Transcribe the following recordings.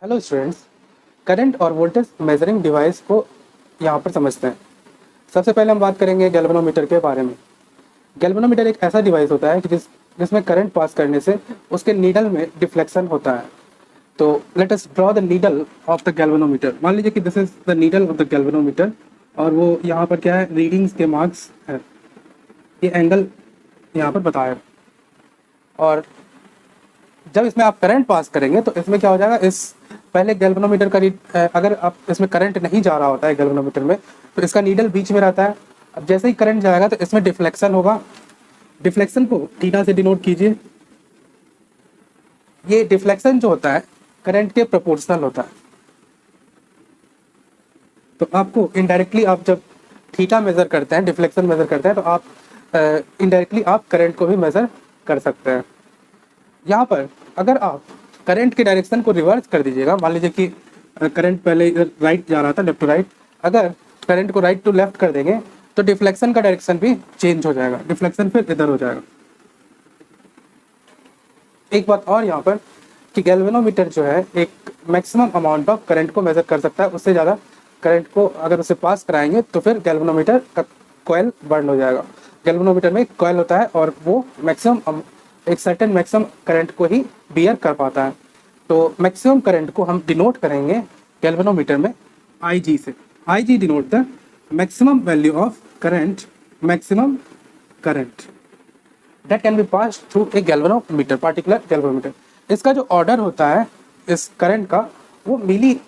Hello students. Current और voltage measuring device को यहाँ पर समझते हैं। सबसे पहले हम बात करेंगे गैल्वेनोमीटर के बारे में। गैल्वेनोमीटर एक ऐसा डिवाइस होता है कि जिसमें करंट पास करने से उसके नीडल में डिफ्लेक्शन होता है। तो let us draw the needle of the galvanometer. मान लीजिए कि this is the needle of the galvanometer और वो यहाँ पर क्या है, रीडिंग्स के मार्क्स है। ये एंगल यहाँ पर बताया और जब इसमें आप करंट पास करेंगे तो इसमें क्या हो जाएगा, इस पहले गैल्वेनोमीटर का अगर आप इसमें करंट नहीं जा रहा होता है गैल्वेनोमीटर में तो इसका नीडल बीच में रहता है। अब जैसे ही करंट जाएगा तो इसमें डिफ्लेक्शन होगा। डिफ्लेक्शन को थीटा से डिनोट कीजिए। ये डिफ्लेक्शन जो होता है करंट के प्रोपोर्शनल होता है। तो आपको इनडायरेक्टली आप जब थीटा मेजर करते हैं, डिफ्लेक्शन मेजर करते हैं, तो आप इनडायरेक्टली आप करंट को भी मेजर कर सकते हैं। यहाँ पर अगर आप करंट के डायरेक्शन को रिवर्स कर दीजिएगा, मान लीजिए कि करंट पहले इधर राइट जा रहा था, लेफ्ट टू राइट, अगर करंट को राइट टू लेफ्ट कर देंगे तो डिफ्लेक्शन का डायरेक्शन भी चेंज हो जाएगा। डिफ्लेक्शन फिर इधर हो जाएगा। एक बात और यहाँ पर कि गैल्वेनोमीटर जो है एक मैक्सिमम अमाउंट ऑफ करंट को मेजर कर सकता है। उससे ज़्यादा करंट को अगर उसे पास कराएंगे तो फिर गैल्वेनोमीटर का कॉइल बर्न हो जाएगा। गैल्वेनोमीटर में एक कॉइल होता है और वो मैक्सिमम एक सर्टेन मैक्सिमम करंट को ही बियर कर पाता है। तो मैक्सिमम करंट को हम डिनोट करेंगे गैल्वेनोमीटर में IG से। IG denote the maximum value of current, maximum current that can be pass through a galvanometer, particular galvanometer. इसका जो ऑर्डर होता है इस करंट का वो मिली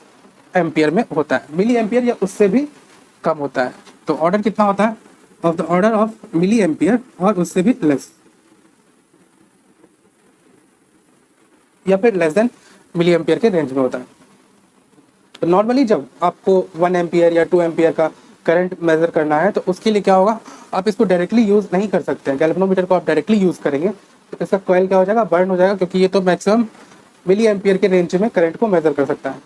एम्पियर में होता है। मिली एम्पियर या उससे भी कम होता है। तो ऑर्डर कितना होता है? Of the order of milli ampere और उससे भी लेस, या फिर लेस देन मिली एम्पियर के रेंज में होता है। तो नॉर्मली जब आपको 1 एम्पियर या 2 एम्पियर का करंट मेजर करना है तो उसके लिए क्या होगा, आप इसको डायरेक्टली यूज़ नहीं कर सकते हैं। गैल्वेनोमीटर को आप डायरेक्टली यूज़ करेंगे तो इसका कॉइल क्या हो जाएगा, बर्न हो जाएगा, क्योंकि ये तो मैक्सिमम मिली एम्पियर के रेंज में करंट को मेजर कर सकता है।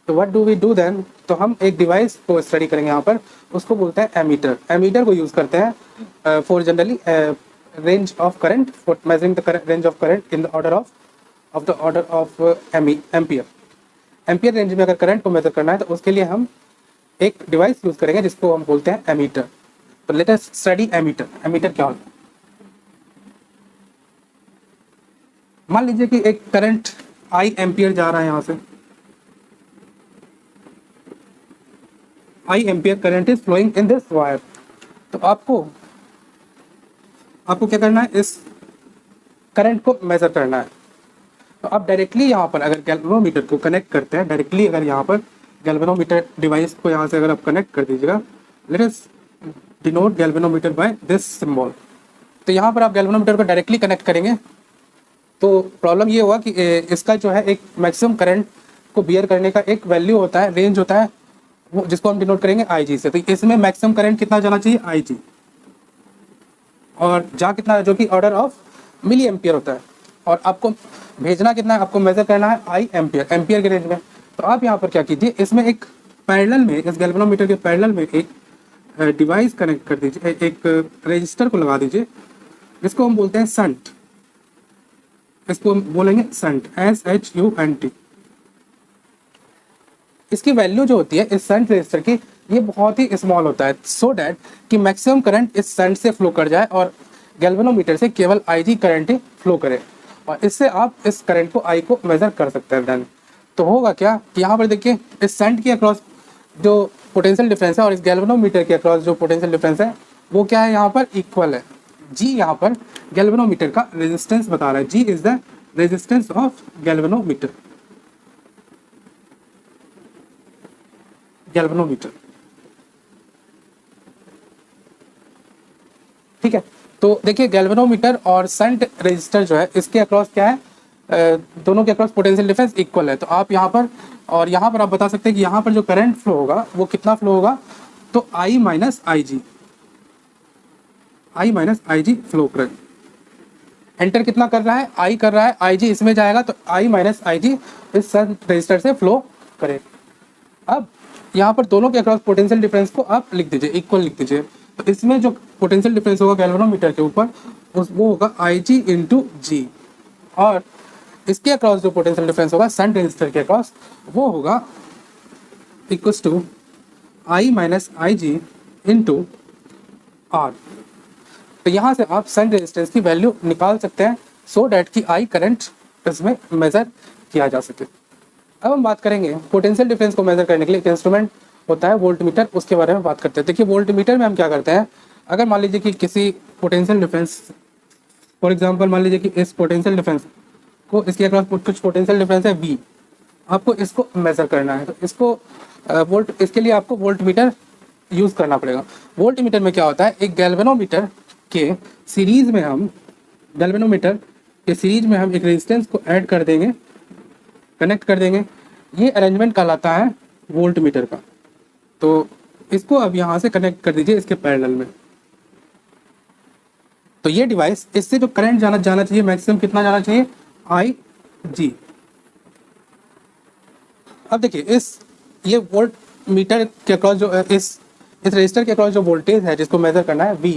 तो what do we do then, तो हम एक डिवाइस को स्टडी करेंगे यहाँ पर, उसको बोलते हैं एमीटर। एमीटर को यूज़ करते हैं for generally range of current, for measuring the range of current in the order of ampere. Ampere range में अगर करंट को मेजर करना है तो उसके लिए हम एक डिवाइस यूज करेंगे जिसको हम बोलते हैं एमीटर। तो let us study ammeter. Ammeter क्या होता है? मान लीजिए कि एक करंट I एम्पियर जा रहा है, यहां से I ampere current is flowing in this wire. तो आपको क्या करना है, इस करंट को मेजर करना है। तो आप डायरेक्टली यहाँ पर अगर गैल्वेनोमीटर को कनेक्ट करते हैं, डायरेक्टली अगर यहाँ पर गैल्वेनोमीटर डिवाइस को यहाँ से अगर आप कनेक्ट कर दीजिएगा, let us denote galvanometer by this symbol. तो यहाँ पर आप गैल्वेनोमीटर को डायरेक्टली कनेक्ट करेंगे तो प्रॉब्लम ये हुआ कि इसका जो है एक मैक्सिमम करंट को बियर करने का एक वैल्यू होता है, रेंज होता है, वो जिसको हम डिनोट करेंगे IG से। तो इसमें मैक्सिमम करंट कितना जाना चाहिए, IG, और जा कितना है, जो कि ऑर्डर ऑफ मिली एम्पियर होता है। और आपको भेजना कितना है, आपको मेजर करना है I एम्पियर, एम्पियर के रेंज में। तो आप यहाँ पर क्या कीजिए, इसमें एक पैरेलल में, इस गैल्वेनोमीटर के पैरेलल में एक डिवाइस कनेक्ट कर दीजिए, एक रजिस्टर को लगा दीजिए जिसको हम बोलते हैं संट। इसको हम बोलेंगे संट, SHUNT। इसकी वैल्यू जो होती है इस संट रजिस्टर की, ये बहुत ही स्मॉल होता है, सो डैट कि मैक्सिमम करंट इस संट से फ्लो कर जाए और गैल्वेनोमीटर से केवल IG करंट ही फ्लो करे, और इससे आप इस करंट को I को मेजर कर सकते हैं। देन तो होगा क्या कि यहाँ पर देखिए, इस संट के अक्रॉस जो पोटेंशियल डिफरेंस है और इस गैल्वेनोमीटर के अक्रॉस जो पोटेंशियल डिफरेंस है वो क्या है, यहाँ पर इक्वल है। G यहाँ पर गैल्वेनोमीटर का रेजिस्टेंस बता रहा है। G is the resistance of galvanometer. ठीक है। तो देखिए गैल्वेनोमीटर और संट रेजिस्टर जो है इसके अक्रॉस क्या है, दोनों के अक्रॉस पोटेंशियल डिफरेंस इक्वल है। तो आप यहाँ पर और यहाँ पर आप बता सकते हैं कि यहाँ पर जो करंट फ्लो होगा वो कितना फ्लो होगा, तो I minus I G flow करें। एंटर कितना कर रहा है, I कर रहा है, IG इसमें जाएगा तो I माइनस आई जी इस संट रेजिस्टर से फ्लो करे। अब यहाँ पर दोनों के अक्रॉस पोटेंशियल डिफरेंस को आप लिख दीजिए, इक्वल लिख दीजिए। तो इसमें जो पोटेंशियल डिफरेंस होगा गैल्वेनोमीटर के ऊपर वो होगा IG इंटू G, और इसके अक्रॉस जो पोटेंशियल डिफरेंस होगा शंट रेजिस्टर के अक्रॉस, वो होगा equals to I minus I G into R. तो यहाँ से आप शंट रेजिस्टेंस की वैल्यू निकाल सकते हैं सो डैट कि आई करंट इसमें मेज़र किया जा सके। अब हम बात करेंगे पोटेंशियल डिफरेंस को मेज़र करने के लिए एक इंस्ट्रूमेंट होता है वोल्ट मीटर, उसके बारे में बात करते हैं। देखिए वोल्ट मीटर में हम क्या करते हैं, अगर मान लीजिए कि किसी पोटेंशियल डिफरेंस, फॉर एग्जांपल मान लीजिए कि इस पोटेंशियल डिफरेंस को, इसके अक्रॉस कुछ पोटेंशियल डिफरेंस है V, आपको इसको मेज़र करना है, तो इसको इसके लिए आपको वोल्ट मीटर यूज़ करना पड़ेगा। वोल्ट मीटर में क्या होता है, एक गैल्वेनोमीटर के सीरीज में हम एक रेजिस्टेंस को ऐड कर देंगे, कनेक्ट कर देंगे। ये अरेंजमेंट कहलाता है वोल्ट मीटर का। तो इसको अब यहाँ से कनेक्ट कर दीजिए इसके पैरेलल में। तो ये डिवाइस, इससे जो करंट जाना चाहिए मैक्सिमम कितना जाना चाहिए, आई जी। अब देखिए ये वोल्ट मीटर के अक्रॉस जो इस रेजिस्टर के अक्रॉस जो वोल्टेज है जिसको मेज़र करना है V,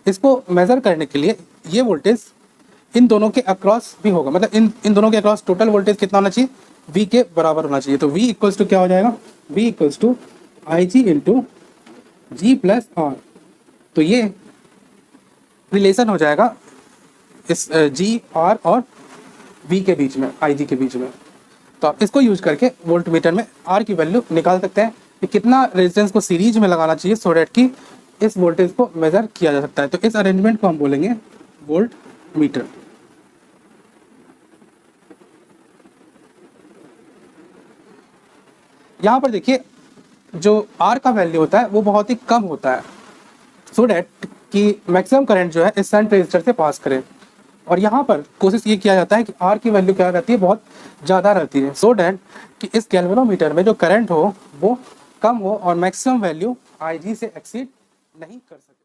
इसको मेज़र करने के लिए ये वोल्टेज इन दोनों के अक्रॉस भी होगा, मतलब इन दोनों के अक्रॉस टोटल वोल्टेज कितना होना चाहिए, V के बराबर होना चाहिए। तो V इक्वल्स टू क्या हो जाएगा, V equals to I G into G plus R. तो ये रिलेशन हो जाएगा इस जी आर और V के बीच में, आई जी के बीच में। तो आप इसको यूज करके वोल्ट मीटर में R की वैल्यू निकाल सकते हैं कि कितना रेजिस्टेंस को सीरीज में लगाना चाहिए सो डैट कि इस वोल्टेज को मेज़र किया जा सकता है। तो इस अरेंजमेंट को हम बोलेंगे वोल्ट मीटर। यहाँ पर देखिए जो R का वैल्यू होता है वो बहुत ही कम होता है सो डैट कि मैक्सिमम करंट जो है इस शंट रेजिस्टर से पास करे। और यहाँ पर कोशिश ये किया जाता है कि R की वैल्यू क्या रहती है, बहुत ज़्यादा रहती है सो डैट कि इस गैल्वेनोमीटर में जो करंट हो वो कम हो और मैक्सिमम वैल्यू IG से एक्सीड नहीं कर सके।